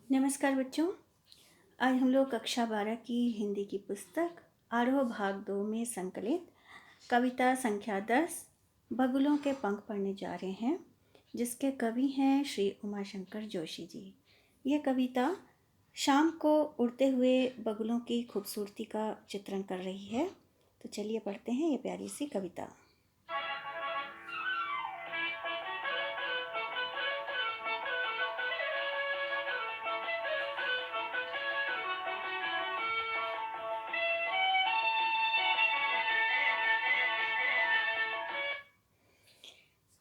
नमस्कार बच्चों। आज हम लोग कक्षा 12 की हिंदी की पुस्तक आरोह भाग 2 में संकलित कविता संख्या 10 बगुलों के पंख पढ़ने जा रहे हैं, जिसके कवि हैं श्री उमाशंकर जोशी जी। यह कविता शाम को उड़ते हुए बगुलों की खूबसूरती का चित्रण कर रही है। तो चलिए पढ़ते हैं ये प्यारी सी कविता।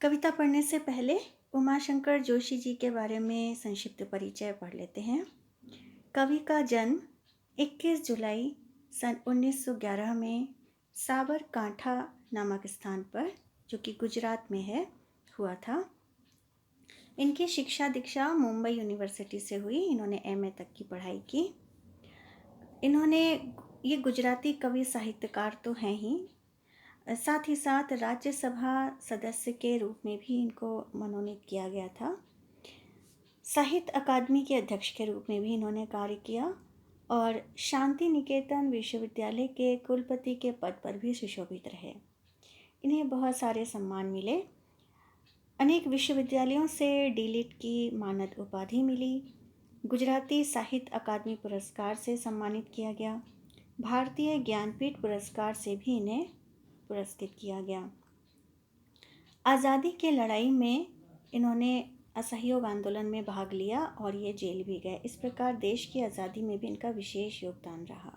कविता पढ़ने से पहले उमाशंकर जोशी जी के बारे में संक्षिप्त परिचय पढ़ लेते हैं। कवि का जन्म 21 जुलाई सन 1911 में साबरकांठा नामक स्थान पर, जो कि गुजरात में है, हुआ था। इनकी शिक्षा दीक्षा मुंबई यूनिवर्सिटी से हुई। इन्होंने एमए तक की पढ़ाई की। ये गुजराती कवि साहित्यकार तो हैं ही, साथ ही साथ राज्यसभा सदस्य के रूप में भी इनको मनोनीत किया गया था। साहित्य अकादमी के अध्यक्ष के रूप में भी इन्होंने कार्य किया और शांति निकेतन विश्वविद्यालय के कुलपति के पद पर भी सुशोभित रहे। इन्हें बहुत सारे सम्मान मिले। अनेक विश्वविद्यालयों से डीलिट की मानद उपाधि मिली। गुजराती साहित्य अकादमी पुरस्कार से सम्मानित किया गया। भारतीय ज्ञानपीठ पुरस्कार से भी इन्हें पुरस्कृत किया गया। आज़ादी के लड़ाई में इन्होंने असहयोग आंदोलन में भाग लिया और ये जेल भी गए। इस प्रकार देश की आज़ादी में भी इनका विशेष योगदान रहा।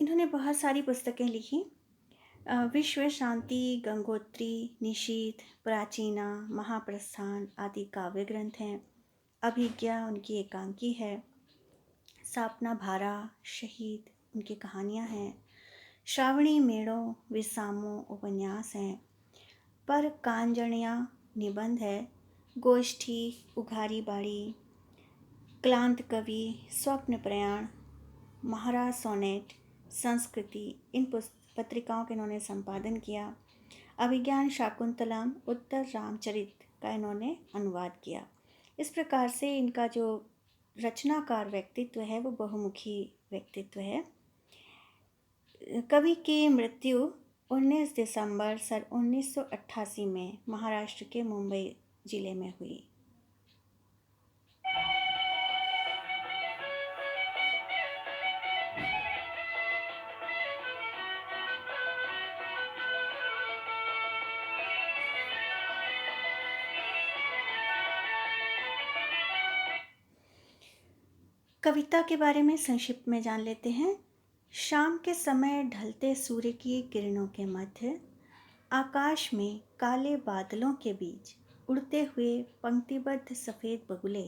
इन्होंने बहुत सारी पुस्तकें लिखी। विश्व शांति, गंगोत्री, निशीथ, प्राचीना, महाप्रस्थान आदि काव्य ग्रंथ हैं। अभिज्ञा उनकी एकांकी है। सापना भारा, शहीद उनकी कहानियाँ हैं। श्रावणी मेड़ो, विसामो उपन्यास हैं। पर कांजणिया निबंध है। गोष्ठी, उघारी बाड़ी, क्लांत कवि, स्वप्न प्रयाण, महाराज सोनेट, संस्कृति, इन पत्रिकाओं का इन्होंने संपादन किया। अभिज्ञान शाकुंतलम, उत्तर रामचरित का इन्होंने अनुवाद किया। इस प्रकार से इनका जो रचनाकार व्यक्तित्व है वो बहुमुखी व्यक्तित्व है। कवि की मृत्यु 19 दिसंबर सन 1988 में महाराष्ट्र के मुंबई जिले में हुई। कविता के बारे में संक्षिप्त में जान लेते हैं। शाम के समय ढलते सूर्य की किरणों के मध्य आकाश में काले बादलों के बीच उड़ते हुए पंक्तिबद्ध सफ़ेद बगुले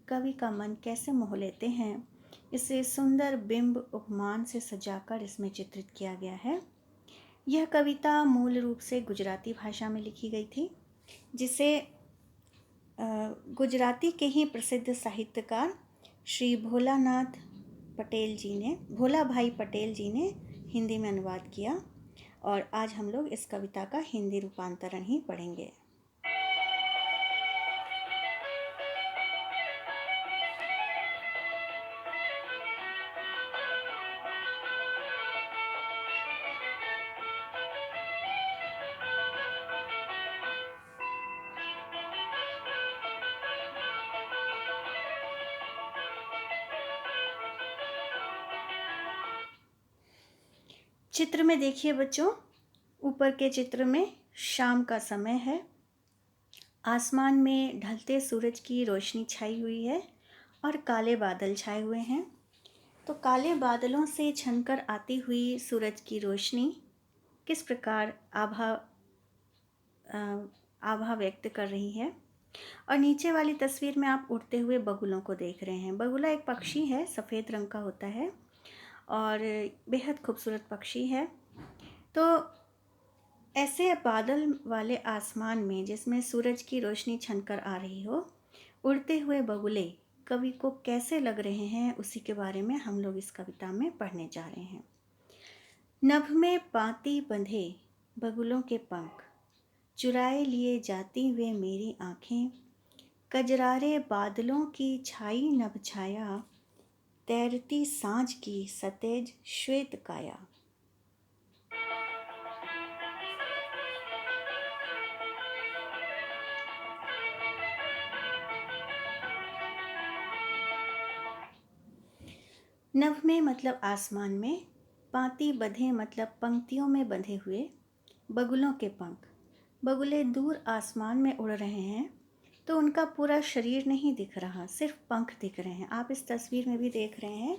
कवि का मन कैसे मोह लेते हैं, इसे सुंदर बिंब उपमान से सजाकर इसमें चित्रित किया गया है। यह कविता मूल रूप से गुजराती भाषा में लिखी गई थी, जिसे गुजराती के ही प्रसिद्ध साहित्यकार श्री भोला भाई पटेल जी ने हिंदी में अनुवाद किया। और आज हम लोग इस कविता का हिंदी रूपांतरण ही पढ़ेंगे। चित्र में देखिए बच्चों, ऊपर के चित्र में शाम का समय है। आसमान में ढलते सूरज की रोशनी छाई हुई है और काले बादल छाए हुए हैं। तो काले बादलों से छनकर आती हुई सूरज की रोशनी किस प्रकार आभा व्यक्त कर रही है। और नीचे वाली तस्वीर में आप उड़ते हुए बगुलों को देख रहे हैं। बगुला एक पक्षी है, सफ़ेद रंग का होता है और बेहद खूबसूरत पक्षी है। तो ऐसे बादल वाले आसमान में जिसमें सूरज की रोशनी छनकर आ रही हो, उड़ते हुए बगुले कवि को कैसे लग रहे हैं, उसी के बारे में हम लोग इस कविता में पढ़ने जा रहे हैं। नभ में पाती बंधे बगुलों के पंख, चुराए लिए जाती वे मेरी आँखें, कजरारे बादलों की छाई नभ छाया, तैरती सांझ की सतेज श्वेत काया। नभ में मतलब आसमान में, पाती बंधे मतलब पंक्तियों में बंधे हुए, बगुलों के पंख, बगुले दूर आसमान में उड़ रहे हैं तो उनका पूरा शरीर नहीं दिख रहा, सिर्फ पंख दिख रहे हैं। आप इस तस्वीर में भी देख रहे हैं,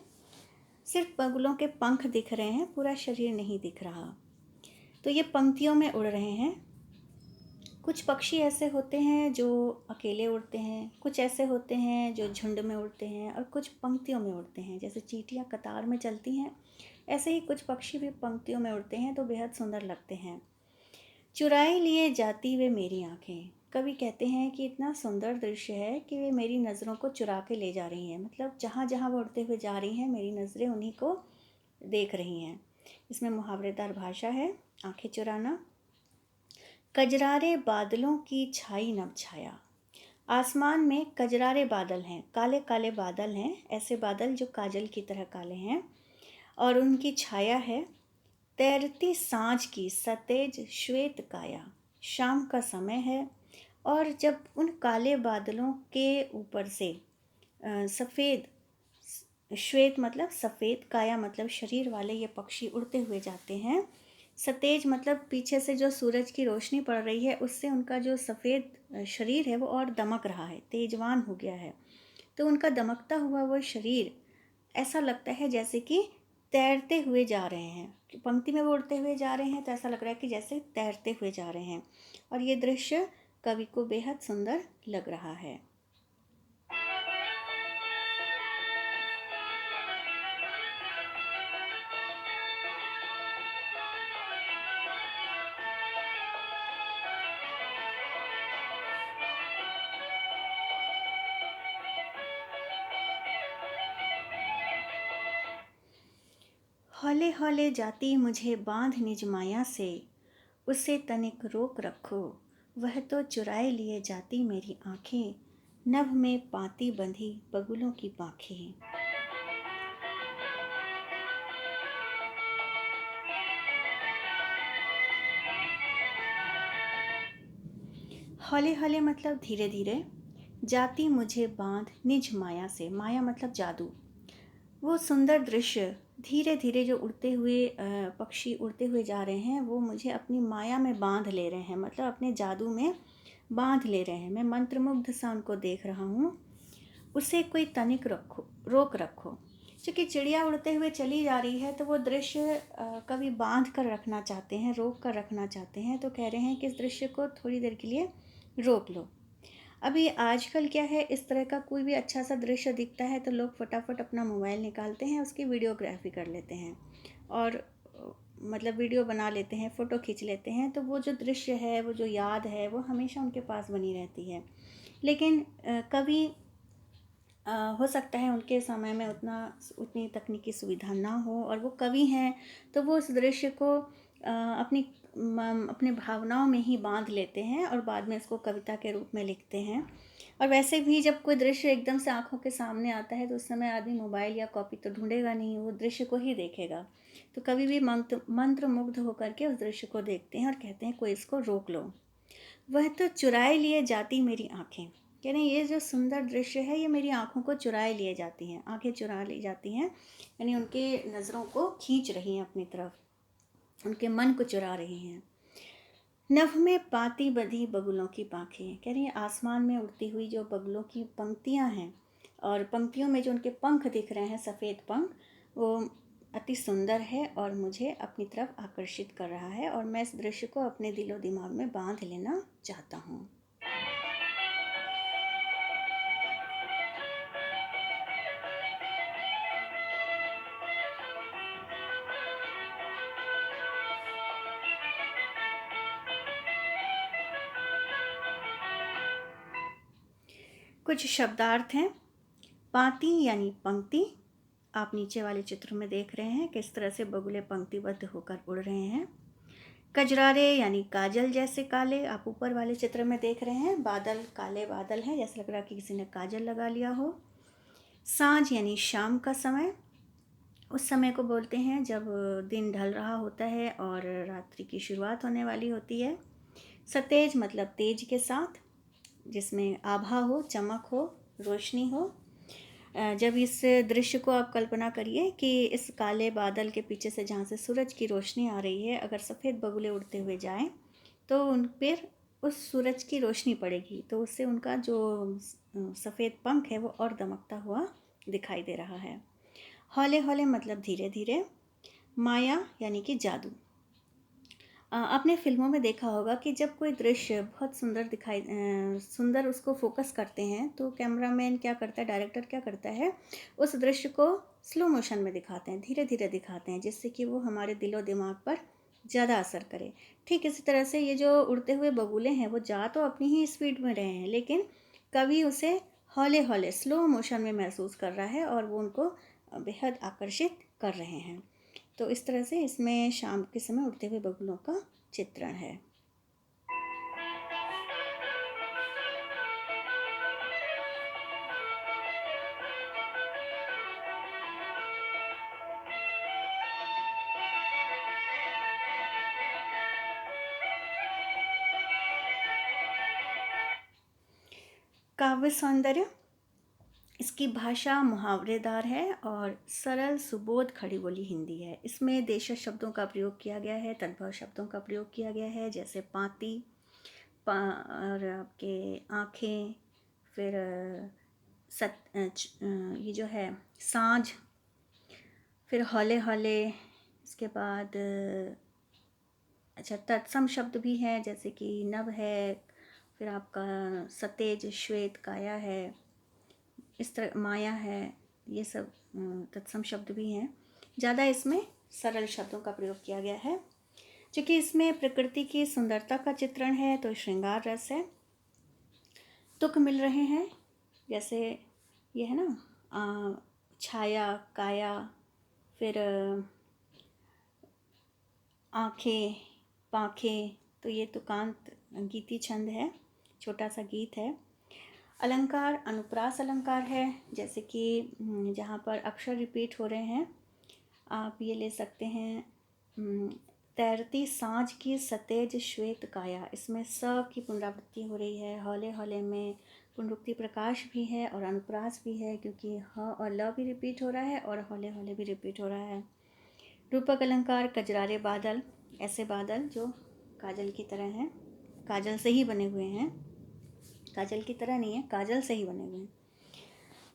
सिर्फ बगुलों के पंख दिख रहे हैं, पूरा शरीर नहीं दिख रहा। तो ये पंक्तियों में उड़ रहे हैं। कुछ पक्षी ऐसे होते हैं जो अकेले उड़ते हैं, कुछ ऐसे होते हैं जो झुंड में उड़ते हैं, और कुछ पंक्तियों में उड़ते हैं। जैसे चींटियाँ कतार में चलती हैं, ऐसे ही कुछ पक्षी भी पंक्तियों में उड़ते हैं तो बेहद सुंदर लगते हैं। चुराई लिए जाती वे मेरी आँखें, कवि कहते हैं कि इतना सुंदर दृश्य है कि वे मेरी नज़रों को चुरा के ले जा रही हैं। मतलब जहाँ जहाँ वो उड़ते हुए जा रही हैं, मेरी नज़रें उन्हीं को देख रही हैं। इसमें मुहावरेदार भाषा है, आँखें चुराना। कजरारे बादलों की छाई नभ छाया, आसमान में कजरारे बादल हैं, काले काले बादल हैं, ऐसे बादल जो काजल की तरह काले हैं, और उनकी छाया है। तैरती सांझ की सतेज श्वेत काया, शाम का समय है, और जब उन काले बादलों के ऊपर से सफ़ेद, श्वेत मतलब सफ़ेद, काया मतलब शरीर वाले ये पक्षी उड़ते हुए जाते हैं। सतेज मतलब पीछे से जो सूरज की रोशनी पड़ रही है उससे उनका जो सफ़ेद शरीर है वो और दमक रहा है, तेजवान हो गया है। तो उनका दमकता हुआ वो शरीर ऐसा लगता है जैसे कि तैरते हुए जा रहे हैं। पंक्ति में वो उड़ते हुए जा रहे हैं तो ऐसा लग रहा है कि जैसे तैरते हुए जा रहे हैं, और ये दृश्य कवि को बेहद सुंदर लग रहा है। हौले हौले जाती मुझे बांध निज माया से, उसे तनिक रोक रखो, वह तो चुराए लिए जाती मेरी आँखें, नभ में पाती बंधी बगुलों की पाँखें। हौले हौले मतलब धीरे धीरे, जाती मुझे बांध निज माया से, माया मतलब जादू। वो सुंदर दृश्य, धीरे धीरे जो उड़ते हुए पक्षी उड़ते हुए जा रहे हैं, वो मुझे अपनी माया में बांध ले रहे हैं, मतलब अपने जादू में बांध ले रहे हैं। मैं मंत्रमुग्ध सा उनको देख रहा हूँ। उसे कोई तनिक रोक रखो। क्योंकि चिड़िया उड़ते हुए चली जा रही है तो वो दृश्य कभी बांध कर रखना चाहते हैं, रोक कर रखना चाहते हैं, तो कह रहे हैं कि इस दृश्य को थोड़ी देर के लिए रोक लो। अभी आजकल क्या है, इस तरह का कोई भी अच्छा सा दृश्य दिखता है तो लोग फटाफट अपना मोबाइल निकालते हैं, उसकी वीडियोग्राफी कर लेते हैं, और मतलब वीडियो बना लेते हैं, फ़ोटो खींच लेते हैं। तो वो जो दृश्य है, वो जो याद है, वो हमेशा उनके पास बनी रहती है। लेकिन कभी हो सकता है उनके समय में उतनी तकनीकी सुविधा ना हो, और वो कवि हैं तो वो उस दृश्य को अपने भावनाओं में ही बांध लेते हैं और बाद में इसको कविता के रूप में लिखते हैं। और वैसे भी जब कोई दृश्य एकदम से आंखों के सामने आता है तो उस समय आदमी मोबाइल या कॉपी तो ढूंढेगा नहीं, वो दृश्य को ही देखेगा। तो कवि भी मंत्र मुग्ध होकर के उस दृश्य को देखते हैं और कहते हैं कोई इसको रोक लो, वह तो चुराए लिए जाती मेरी आँखें। यानी ये जो सुंदर दृश्य है ये मेरी आँखों को चुराए लिए जाती हैं, आँखें चुरा ली जाती हैं, यानी उनके नज़रों को खींच रही हैं अपनी तरफ, उनके मन को चुरा रही हैं। नभ में पाती बंधी बगुलों की पाँखें, कह रही हैं आसमान में उड़ती हुई जो बगुलों की पंक्तियाँ हैं, और पंक्तियों में जो उनके पंख दिख रहे हैं, सफ़ेद पंख, वो अति सुंदर है और मुझे अपनी तरफ आकर्षित कर रहा है, और मैं इस दृश्य को अपने दिलो दिमाग में बांध लेना चाहता हूँ। कुछ शब्दार्थ हैं। पाती यानी पंक्ति, आप नीचे वाले चित्र में देख रहे हैं किस तरह से बगुले पंक्तिबद्ध होकर उड़ रहे हैं। कजरारे यानी काजल जैसे काले, आप ऊपर वाले चित्र में देख रहे हैं बादल, काले बादल हैं, जैसे लग रहा है कि किसी ने काजल लगा लिया हो। सांझ यानी शाम का समय, उस समय को बोलते हैं जब दिन ढल रहा होता है और रात्रि की शुरुआत होने वाली होती है। सतेज मतलब तेज के साथ, जिसमें आभा हो, चमक हो, रोशनी हो। जब इस दृश्य को आप कल्पना करिए कि इस काले बादल के पीछे से जहाँ से सूरज की रोशनी आ रही है, अगर सफ़ेद बगुले उड़ते हुए जाएं तो उन पर उस सूरज की रोशनी पड़ेगी, तो उससे उनका जो सफ़ेद पंख है वो और दमकता हुआ दिखाई दे रहा है। हौले हौले मतलब धीरे धीरे। माया यानी कि जादू। आपने फिल्मों में देखा होगा कि जब कोई दृश्य बहुत सुंदर उसको फोकस करते हैं तो कैमरामैन क्या करता है, डायरेक्टर क्या करता है, उस दृश्य को स्लो मोशन में दिखाते हैं, धीरे धीरे दिखाते हैं, जिससे कि वो हमारे दिलो दिमाग पर ज़्यादा असर करे। ठीक इसी तरह से ये जो उड़ते हुए बगुले हैं वो जा तो अपनी ही स्पीड में रहे हैं, लेकिन कवि उसे हौले हौले स्लो मोशन में महसूस कर रहा है और वो उनको बेहद आकर्षित कर रहे हैं। तो इस तरह से इसमें शाम के समय उड़ते हुए बगुलों का चित्रण है। काव्य सौंदर्य, इसकी भाषा मुहावरेदार है और सरल सुबोध खड़ी बोली हिंदी है। इसमें देशज शब्दों का प्रयोग किया गया है, तद्भव शब्दों का प्रयोग किया गया है, जैसे पाती, और आपके आँखें, फिर ये जो है सांझ, फिर हौले हौले, इसके बाद अच्छा तत्सम शब्द भी हैं, जैसे कि नभ है, फिर आपका सतेज श्वेत काया है, इस तरह माया है, ये सब तत्सम शब्द भी हैं। ज़्यादा इसमें सरल शब्दों का प्रयोग किया गया है। क्योंकि इसमें प्रकृति की सुंदरता का चित्रण है तो श्रृंगार रस है। तुक मिल रहे हैं, जैसे ये है ना छाया, काया, फिर आँखें, पाँखें, तो ये तुकांत गीति छंद है, छोटा सा गीत है। अलंकार अनुप्रास अलंकार है, जैसे कि जहाँ पर अक्षर रिपीट हो रहे हैं, आप ये ले सकते हैं तैरती सांझ की सतेज श्वेत काया, इसमें स की पुनरावृत्ति हो रही है, हौले हौले में पुनरुक्ति प्रकाश भी है और अनुप्रास भी है, क्योंकि ह और ल भी रिपीट हो रहा है और हौले हौले भी रिपीट हो रहा है। रूपक अलंकार कजरारे बादल, ऐसे बादल जो काजल की तरह हैं, काजल से ही बने हुए हैं, काजल की तरह नहीं है, काजल से ही बने हुए हैं।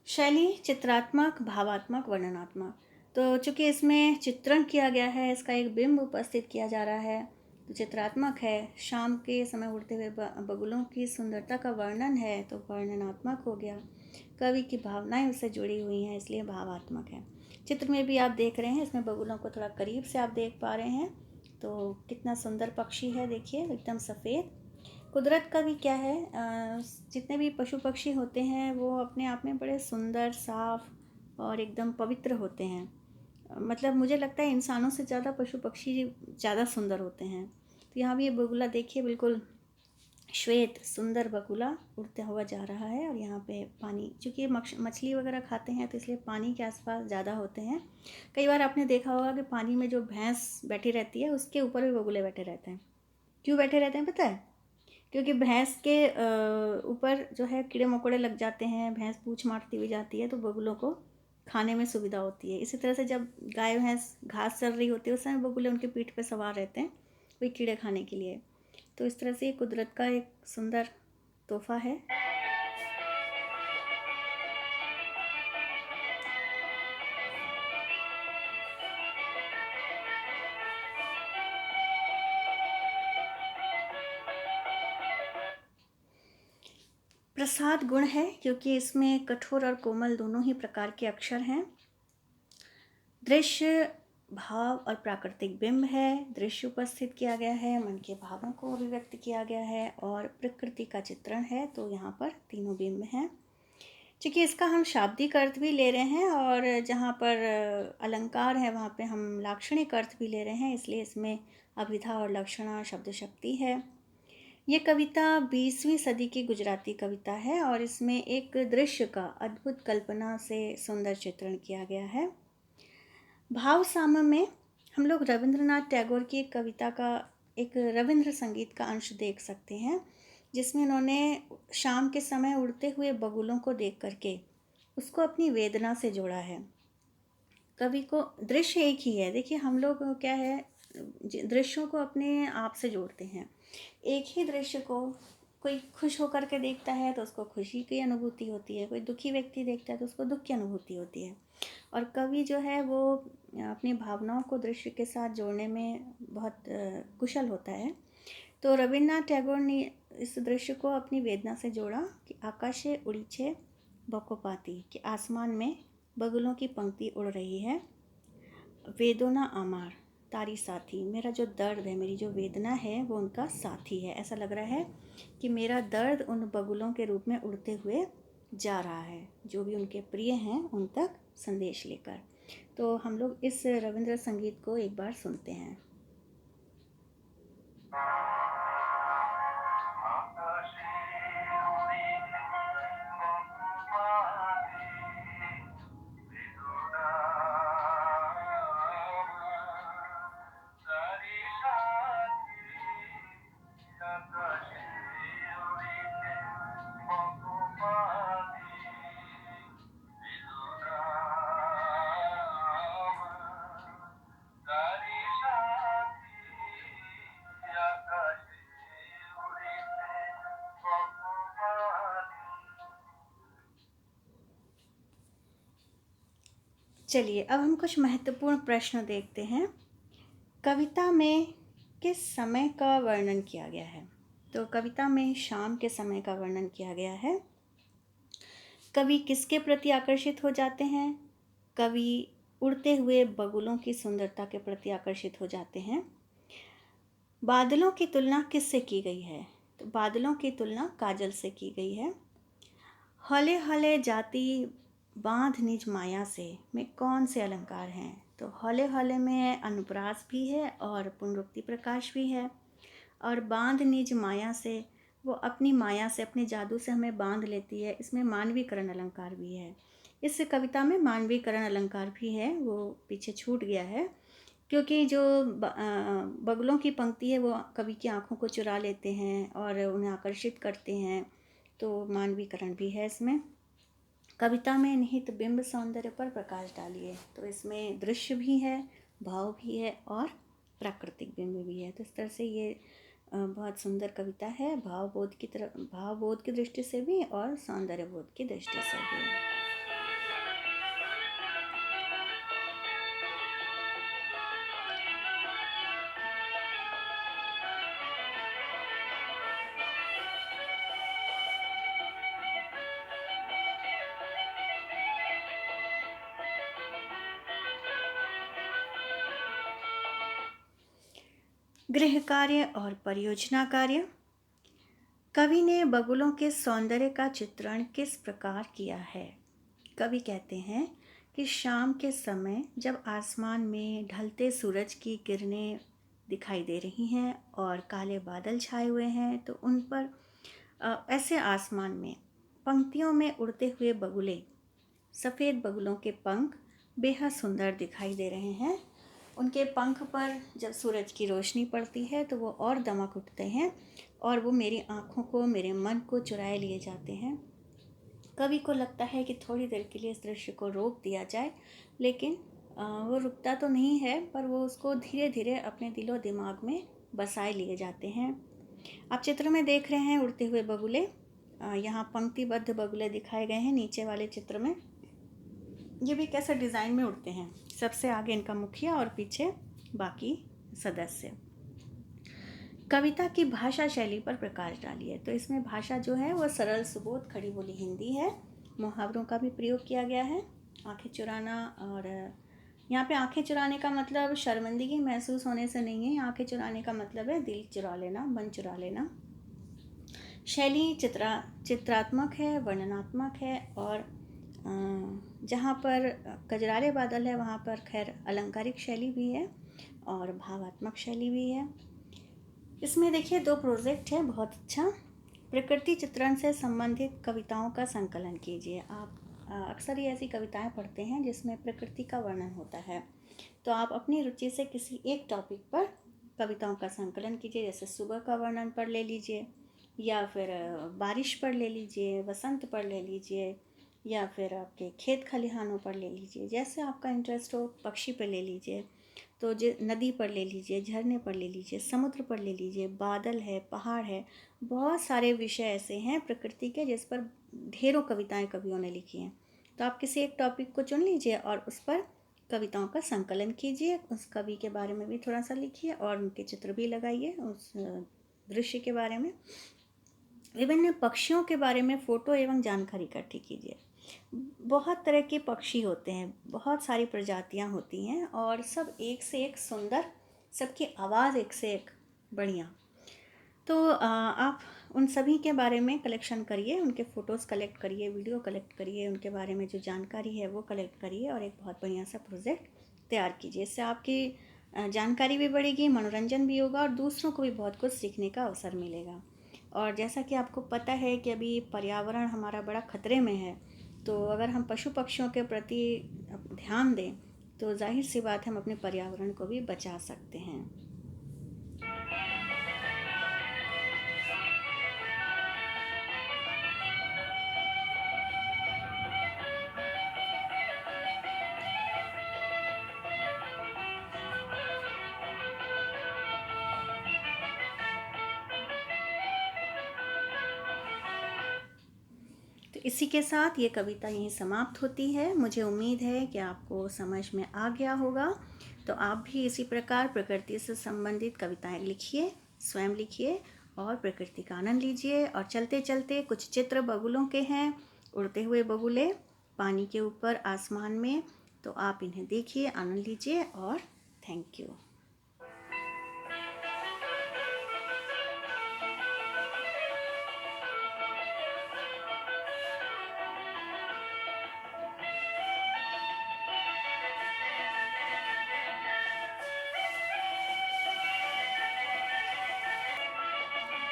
शैली चित्रात्मक, भावात्मक, वर्णनात्मक। तो चूँकि इसमें चित्रण किया गया है, इसका एक बिंब उपस्थित किया जा रहा है, तो चित्रात्मक है। शाम के समय उड़ते हुए बगुलों की सुंदरता का वर्णन है तो वर्णनात्मक हो गया। कवि की भावनाएं उससे जुड़ी हुई हैं, इसलिए भावात्मक है। चित्र में भी आप देख रहे हैं, इसमें बगुलों को थोड़ा करीब से आप देख पा रहे हैं, तो कितना सुंदर पक्षी है, देखिए एकदम सफ़ेद। कुदरत का भी क्या है, जितने भी पशु पक्षी होते हैं वो अपने आप में बड़े सुंदर, साफ और एकदम पवित्र होते हैं। मतलब मुझे लगता है इंसानों से ज़्यादा पशु पक्षी ज़्यादा सुंदर होते हैं। तो यहाँ भी ये बगुला देखिए, बिल्कुल श्वेत सुंदर बगुला उड़ता हुआ जा रहा है। और यहाँ पे पानी, चूँकि मछली वगैरह खाते हैं तो इसलिए पानी के आसपास ज़्यादा होते हैं। कई बार आपने देखा होगा कि पानी में जो भैंस बैठी रहती है उसके ऊपर भी बगुले बैठे रहते हैं। क्यों बैठे रहते हैं पता है? क्योंकि भैंस के ऊपर जो है कीड़े मकोड़े लग जाते हैं, भैंस पूँछ मारती हुई जाती है तो बगुलों को खाने में सुविधा होती है। इसी तरह से जब गाय भैंस घास चर रही होती है उस समय बगुले उनके पीठ पे सवार रहते हैं वही कीड़े खाने के लिए। तो इस तरह से ये कुदरत का एक सुंदर तोहफा है। प्रसाद गुण है, क्योंकि इसमें कठोर और कोमल दोनों ही प्रकार के अक्षर हैं। दृश्य भाव और प्राकृतिक बिंब है, दृश्य उपस्थित किया गया है, मन के भावों को अभिव्यक्त किया गया है और प्रकृति का चित्रण है, तो यहाँ पर तीनों बिंब हैं। चूँकि इसका हम शाब्दिक अर्थ भी ले रहे हैं और जहाँ पर अलंकार है वहाँ पे हम लाक्षणिक अर्थ भी ले रहे हैं, इसलिए इसमें अभिधा और लक्षणा शब्द शक्ति है। ये कविता 20वीं सदी की गुजराती कविता है और इसमें एक दृश्य का अद्भुत कल्पना से सुंदर चित्रण किया गया है। भाव साम में हम लोग रविंद्रनाथ टैगोर की एक कविता का एक रविंद्र संगीत का अंश देख सकते हैं, जिसमें उन्होंने शाम के समय उड़ते हुए बगुलों को देख करके उसको अपनी वेदना से जोड़ा है। कवि को दृश्य एक ही है, देखिए हम लोग क्या है, दृश्यों को अपने आप से जोड़ते हैं। एक ही दृश्य को कोई खुश होकर के देखता है तो उसको खुशी की अनुभूति होती है, कोई दुखी व्यक्ति देखता है तो उसको दुख की अनुभूति होती है। और कवि जो है वो अपनी भावनाओं को दृश्य के साथ जोड़ने में बहुत कुशल होता है। तो रविन्द्रनाथ टैगोर ने इस दृश्य को अपनी वेदना से जोड़ा कि आकाशे उड़ीछे बकोपाती, कि आसमान में बगुलों की पंक्ति उड़ रही है। वेदोना आमार तारी साथी, मेरा जो दर्द है, मेरी जो वेदना है वो उनका साथी है। ऐसा लग रहा है कि मेरा दर्द उन बगुलों के रूप में उड़ते हुए जा रहा है, जो भी उनके प्रिय हैं उन तक संदेश लेकर। तो हम लोग इस रविंद्र संगीत को एक बार सुनते हैं। चलिए अब हम कुछ महत्वपूर्ण प्रश्न देखते हैं। कविता में किस समय का वर्णन किया गया है? तो कविता में शाम के समय का वर्णन किया गया है। कवि किसके प्रति आकर्षित हो जाते हैं? कवि उड़ते हुए बगुलों की सुंदरता के प्रति आकर्षित हो जाते हैं। बादलों की तुलना किससे की गई है? तो बादलों की तुलना काजल से की गई है। हले हले जाती बांध निज माया से में कौन से अलंकार हैं? तो हले हले में अनुप्रास भी है और पुनरुक्ति प्रकाश भी है। और बांध निज माया से, वो अपनी माया से, अपने जादू से हमें बांध लेती है, इसमें मानवीकरण अलंकार भी है। इस कविता में मानवीकरण अलंकार भी है, वो पीछे छूट गया है, क्योंकि जो बगुलों की पंक्ति है वो कवि की आंखों को चुरा लेते हैं और उन्हें आकर्षित करते हैं, तो मानवीकरण भी है इसमें। कविता में निहित बिंब सौंदर्य पर प्रकाश डालिए, तो इसमें दृश्य भी है, भाव भी है और प्राकृतिक बिंब भी है। तो इस तरह से ये बहुत सुंदर कविता है, भाव बोध की दृष्टि से भी और सौंदर्य बोध की दृष्टि से भी। गृह कार्य और परियोजना कार्य। कवि ने बगुलों के सौंदर्य का चित्रण किस प्रकार किया है? कवि कहते हैं कि शाम के समय जब आसमान में ढलते सूरज की किरणें दिखाई दे रही हैं और काले बादल छाए हुए हैं, तो उन पर ऐसे आसमान में पंक्तियों में उड़ते हुए बगुले, सफ़ेद बगुलों के पंख बेहद सुंदर दिखाई दे रहे हैं। उनके पंख पर जब सूरज की रोशनी पड़ती है तो वो और दमक उठते हैं और वो मेरी आँखों को, मेरे मन को चुराए लिए जाते हैं। कवि को लगता है कि थोड़ी देर के लिए इस दृश्य को रोक दिया जाए, लेकिन वो रुकता तो नहीं है, पर वो उसको धीरे धीरे अपने दिलो दिमाग में बसाए लिए जाते हैं। आप चित्र में देख रहे हैं उड़ते हुए बगुले, यहाँ पंक्तिबद्ध बगुले दिखाए गए हैं नीचे वाले चित्र में। ये भी कैसे डिज़ाइन में उड़ते हैं, सबसे आगे इनका मुखिया और पीछे बाकी सदस्य। कविता की भाषा शैली पर प्रकाश डालिए, तो इसमें भाषा जो है वो सरल सुबोध खड़ी बोली हिंदी है। मुहावरों का भी प्रयोग किया गया है। आंखें चुराना, और यहाँ पे आंखें चुराने का मतलब शर्मिंदगी महसूस होने से नहीं है, आंखें चुराने का मतलब है दिल चुरा लेना, मन चुरा लेना। शैली चित्रात्मक है, वर्णनात्मक है, और जहाँ पर कजरारे बादल है वहाँ पर खैर अलंकारिक शैली भी है और भावात्मक शैली भी है। इसमें देखिए 2 प्रोजेक्ट है बहुत अच्छा। प्रकृति चित्रण से संबंधित कविताओं का संकलन कीजिए। आप अक्सर ही ऐसी कविताएं पढ़ते हैं जिसमें प्रकृति का वर्णन होता है, तो आप अपनी रुचि से किसी एक टॉपिक पर कविताओं का संकलन कीजिए। जैसे सुबह का वर्णन पढ़ ले लीजिए, या फिर बारिश पढ़ ले लीजिए, वसंत पढ़ ले लीजिए, या फिर आपके खेत खलिहानों पर ले लीजिए, जैसे आपका इंटरेस्ट हो। पक्षी पर ले लीजिए, तो नदी पर ले लीजिए, झरने पर ले लीजिए, समुद्र पर ले लीजिए, बादल है, पहाड़ है। बहुत सारे विषय ऐसे हैं प्रकृति के जिस पर ढेरों कविताएं कवियों ने लिखी हैं। तो आप किसी एक टॉपिक को चुन लीजिए और उस पर कविताओं का संकलन कीजिए। उस कवि के बारे में भी थोड़ा सा लिखिए और उनके चित्र भी लगाइए उस दृश्य के बारे में। विभिन्न पक्षियों के बारे में फ़ोटो एवं जानकारी इकट्ठी कीजिए। बहुत तरह के पक्षी होते हैं, बहुत सारी प्रजातियां होती हैं और सब एक से एक सुंदर, सबकी आवाज़ एक से एक बढ़िया। तो आप उन सभी के बारे में कलेक्शन करिए, उनके फ़ोटोज़ कलेक्ट करिए, वीडियो कलेक्ट करिए, उनके बारे में जो जानकारी है वो कलेक्ट करिए और एक बहुत बढ़िया सा प्रोजेक्ट तैयार कीजिए। इससे आपकी जानकारी भी बढ़ेगी, मनोरंजन भी होगा और दूसरों को भी बहुत कुछ सीखने का अवसर मिलेगा। और जैसा कि आपको पता है कि अभी पर्यावरण हमारा बड़ा खतरे में है, तो अगर हम पशु पक्षियों के प्रति ध्यान दें तो जाहिर सी बात है हम अपने पर्यावरण को भी बचा सकते हैं। तो इसी के साथ ये कविता यहीं समाप्त होती है। मुझे उम्मीद है कि आपको समझ में आ गया होगा। तो आप भी इसी प्रकार प्रकृति से संबंधित कविताएं लिखिए, स्वयं लिखिए और प्रकृति का आनंद लीजिए। और चलते चलते कुछ चित्र बगुलों के हैं, उड़ते हुए बगुले पानी के ऊपर आसमान में, तो आप इन्हें देखिए, आनंद लीजिए और थैंक यू।